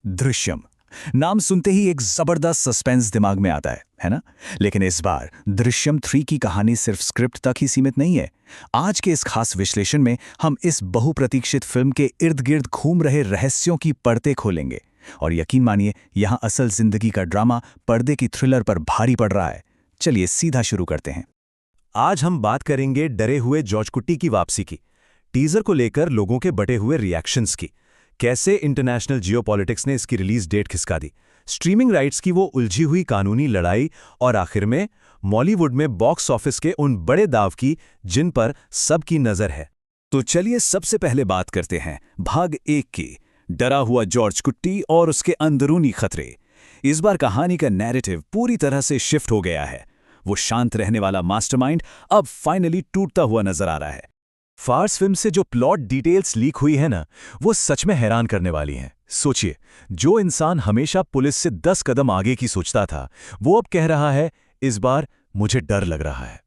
दृश्यम। नाम सुनते ही एक जबरदस्त सस्पेंस दिमाग में आता है ना? लेकिन इस बार दृश्यम 3 की कहानी सिर्फ स्क्रिप्ट तक ही सीमित नहीं है। आज के इस खास विश्लेषण में हम इस बहुप्रतीक्षित फिल्म के इर्द गिर्द घूम रहे रहस्यों की परतें खोलेंगे। और यकीन मानिए, यहाँ असल जिंदगी का ड्रामा पर्दे की थ्रिलर पर भारी पड़ रहा है। चलिए सीधा शुरू करते हैं। आज हम बात करेंगे डरे हुए जॉर्ज कुट्टी की वापसी की, टीजर को लेकर लोगों के बटे हुए रिएक्शंस की, कैसे इंटरनेशनल जियोपॉलिटिक्स ने इसकी रिलीज डेट खिसका दी, स्ट्रीमिंग राइट्स की वो उलझी हुई कानूनी लड़ाई, और आखिर में मॉलीवुड में बॉक्स ऑफिस के उन बड़े दाव की जिन पर सबकी नजर है। तो चलिए सबसे पहले बात करते हैं भाग 1 की, डरा हुआ जॉर्ज कुट्टी और उसके अंदरूनी खतरे। इस बार कहानी का नैरेटिव पूरी तरह से शिफ्ट हो गया है। वो शांत रहने वाला मास्टरमाइंड अब फाइनली टूटता हुआ नजर आ रहा है। फार्स फिल्म से जो प्लॉट डिटेल्स लीक हुई है ना, वो सच में हैरान करने वाली हैं। सोचिए, जो इंसान हमेशा पुलिस से 10 कदम आगे की सोचता था, वो अब कह रहा है इस बार मुझे डर लग रहा है।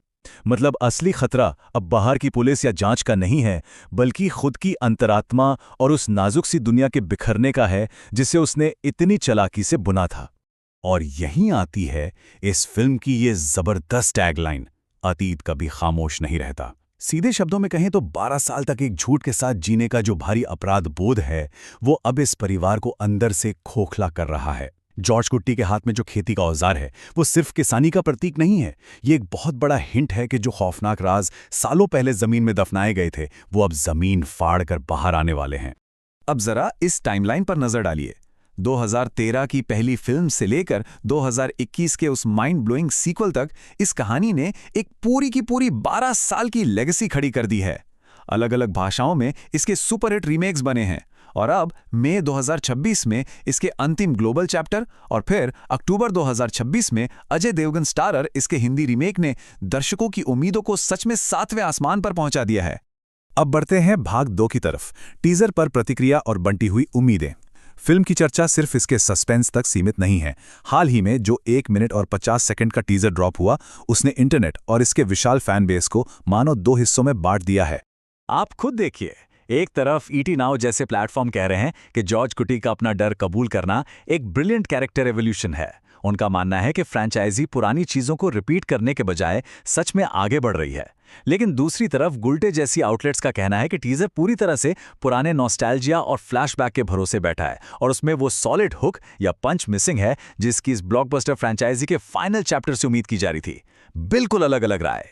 मतलब असली खतरा अब बाहर की पुलिस या जांच का नहीं है, बल्कि खुद की अंतरात्मा और उस नाजुक सी दुनिया के बिखरने का है जिसे उसने इतनी चालाकी से बुना था। और यहीं आती है इस फिल्म की ये जबरदस्त टैगलाइन, अतीत कभी खामोश नहीं रहता। सीधे शब्दों में कहें तो 12 साल तक एक झूठ के साथ जीने का जो भारी अपराध बोध है, वो अब इस परिवार को अंदर से खोखला कर रहा है। जॉर्ज कुट्टी के हाथ में जो खेती का औजार है, वो सिर्फ किसानी का प्रतीक नहीं है। ये एक बहुत बड़ा हिंट है कि जो खौफनाक राज सालों पहले जमीन में दफनाए गए थे, वो अब जमीन फाड़ कर बाहर आने वाले हैं। अब जरा इस टाइमलाइन पर नजर डालिए। 2013 की पहली फिल्म से लेकर 2021 के उस माइंड ब्लोइंग सीक्वल तक इस कहानी ने एक पूरी की पूरी 12 साल की लेगेसी खड़ी कर दी है। अलग अलग भाषाओं में इसके सुपरहिट रीमेक्स बने हैं, और अब मई 2026 में इसके अंतिम ग्लोबल चैप्टर, और फिर अक्टूबर 2026 में अजय देवगन स्टारर इसके हिंदी रीमेक ने दर्शकों की उम्मीदों को सच में 7वें आसमान पर पहुंचा दिया है। अब बढ़ते हैं भाग 2 की तरफ। टीजर पर प्रतिक्रिया और बंटी हुई उम्मीदें। फिल्म की चर्चा सिर्फ इसके सस्पेंस तक सीमित नहीं है। हाल ही में जो 1 मिनट और 50 सेकंड का टीजर ड्रॉप हुआ, उसने इंटरनेट और इसके विशाल फैन बेस को मानो 2 हिस्सों में बांट दिया है। आप खुद देखिए, एक तरफ ईटी नाउ जैसे प्लेटफॉर्म कह रहे हैं कि जॉर्ज कुट्टी का अपना डर कबूल करना एक ब्रिलियंट कैरेक्टर एवोल्यूशन है। उनका मानना है कि फ्रेंचाइजी पुरानी चीजों को रिपीट करने के बजाय सच में आगे बढ़ रही है। लेकिन दूसरी तरफ गुल्टे जैसी आउटलेट्स का कहना है कि टीजर पूरी तरह से पुराने नॉस्टैल्जिया और फ्लैशबैक के भरोसे बैठा है, और उसमें वो सॉलिड हुक या पंच मिसिंग है जिसकी इस ब्लॉकबस्टर फ्रेंचाइजी के फाइनल चैप्टर से उम्मीद की जा रही थी। बिल्कुल अलग अलग राय।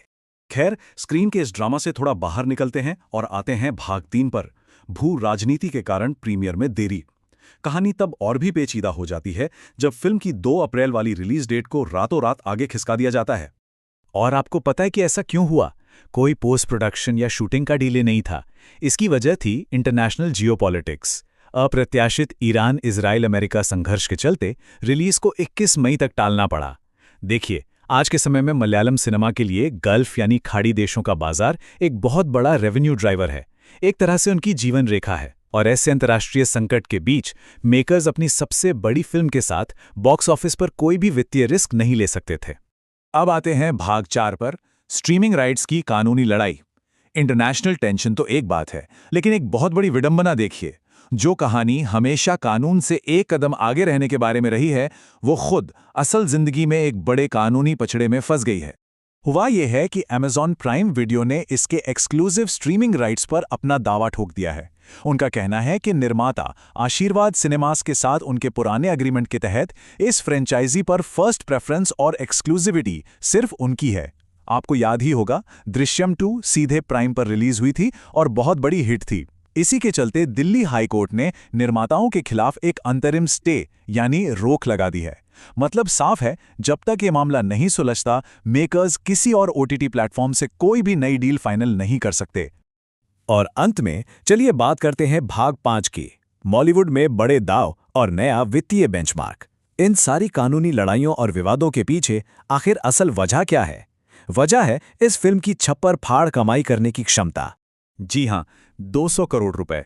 खैर, स्क्रीन के इस ड्रामा से थोड़ा बाहर निकलते हैं और आते हैं भाग 3 पर। भू राजनीति के कारण प्रीमियर में देरी। कहानी तब और भी पेचीदा हो जाती है जब फिल्म की 2 अप्रैल वाली रिलीज डेट को रातों रात आगे खिसका दिया जाता है। और आपको पता है कि ऐसा क्यों हुआ? कोई पोस्ट प्रोडक्शन या शूटिंग का डिले नहीं था। इसकी वजह थी इंटरनेशनल जियोपॉलिटिक्स। अप्रत्याशित ईरान इजराइल अमेरिका संघर्ष के चलते रिलीज को 21 मई तक टालना पड़ा। देखिए, आज के समय में मलयालम सिनेमा के लिए गल्फ यानी खाड़ी देशों का बाजार एक बहुत बड़ा रेवेन्यू ड्राइवर है, एक तरह से उनकी जीवन रेखा है। और ऐसे अंतर्राष्ट्रीय संकट के बीच मेकर्स अपनी सबसे बड़ी फिल्म के साथ बॉक्स ऑफिस पर कोई भी वित्तीय रिस्क नहीं ले सकते थे। अब आते हैं भाग 4 पर, स्ट्रीमिंग राइट्स की कानूनी लड़ाई। इंटरनेशनल टेंशन तो एक बात है, लेकिन एक बहुत बड़ी विडंबना देखिए। जो कहानी हमेशा कानून से एक कदम आगे रहने के बारे में रही है, वो खुद असल जिंदगी में एक बड़े कानूनी पचड़े में फंस गई है। हुआ यह है कि Amazon प्राइम वीडियो ने इसके एक्सक्लूसिव स्ट्रीमिंग राइट्स पर अपना दावा ठोक दिया है। उनका कहना है कि निर्माता आशीर्वाद सिनेमास के साथ उनके पुराने एग्रीमेंट के तहत इस फ्रेंचाइजी पर फर्स्ट प्रेफरेंस और एक्सक्लूसिविटी सिर्फ उनकी है। आपको याद ही होगा, दृश्यम 2 सीधे प्राइम पर रिलीज हुई थी और बहुत बड़ी हिट थी। इसी के चलते दिल्ली हाई कोर्ट ने निर्माताओं के खिलाफ एक अंतरिम स्टे यानी रोक लगा दी है। मतलब साफ है, जब तक ये मामला नहीं सुलझता, मेकर्स किसी और ओटीटी प्लेटफॉर्म से कोई भी नई डील फाइनल नहीं कर सकते। और अंत में चलिए बात करते हैं भाग 5 की, मॉलीवुड में बड़े दाव और नया वित्तीय बेंचमार्क। इन सारी कानूनी लड़ाइयों और विवादों के पीछे आखिर असल वजह क्या है? वजह है इस फिल्म की छप्पर फाड़ कमाई करने की क्षमता। जी हां, 200 करोड़ रुपए।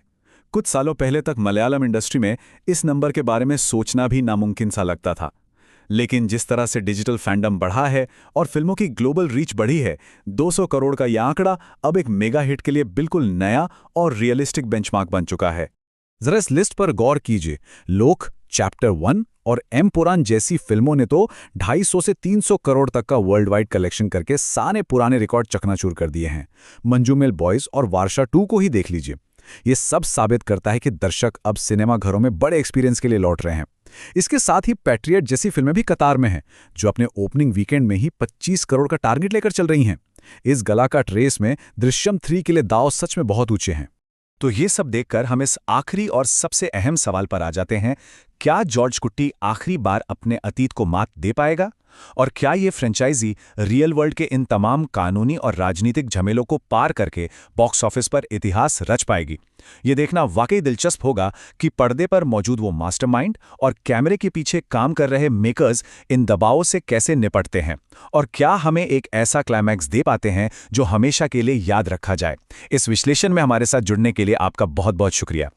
कुछ सालों पहले तक मलयालम इंडस्ट्री में इस नंबर के बारे में सोचना भी नामुमकिन सा लगता था। लेकिन जिस तरह से डिजिटल फैंडम बढ़ा है और फिल्मों की ग्लोबल रीच बढ़ी है, 200 करोड़ का यह आंकड़ा अब एक मेगा हिट के लिए बिल्कुल नया और रियलिस्टिक बेंचमार्क बन चुका है। जरा इस लिस्ट पर गौर कीजिए। लोक, चैप्टर 1 और एम पुराण जैसी फिल्मों ने तो 250 से 300 करोड़ तक का वर्ल्ड वाइड कलेक्शन करके सारे पुराने रिकॉर्ड चकनाचूर कर दिए हैं। मंजूमेल बॉयज और वारशा 2 को ही देख लीजिए। ये सब साबित करता है कि दर्शक अब सिनेमा घरों में बड़े एक्सपीरियंस के लिए लौट रहे हैं। इसके साथ ही पैट्रियट जैसी फिल्में भी कतार में हैं, जो अपने ओपनिंग वीकेंड में ही 25 करोड़ का टारगेट लेकर चल रही हैं। इस गलाकाट रेस में दृश्यम 3 के लिए दांव सच में बहुत ऊंचे हैं। तो ये सब देखकर हम इस आखिरी और सबसे अहम सवाल पर आ जाते हैं, क्या जॉर्ज कुट्टी आखिरी बार अपने अतीत को मात दे पाएगा? और क्या ये फ्रेंचाइजी रियल वर्ल्ड के इन तमाम कानूनी और राजनीतिक झमेलों को पार करके बॉक्स ऑफिस पर इतिहास रच पाएगी? ये देखना वाकई दिलचस्प होगा कि पर्दे पर मौजूद वो मास्टरमाइंड और कैमरे के पीछे काम कर रहे मेकर्स इन दबावों से कैसे निपटते हैं, और क्या हमें एक ऐसा क्लाइमैक्स दे पाते हैं जो हमेशा के लिए याद रखा जाए। इस विश्लेषण में हमारे साथ जुड़ने के लिए आपका बहुत बहुत शुक्रिया।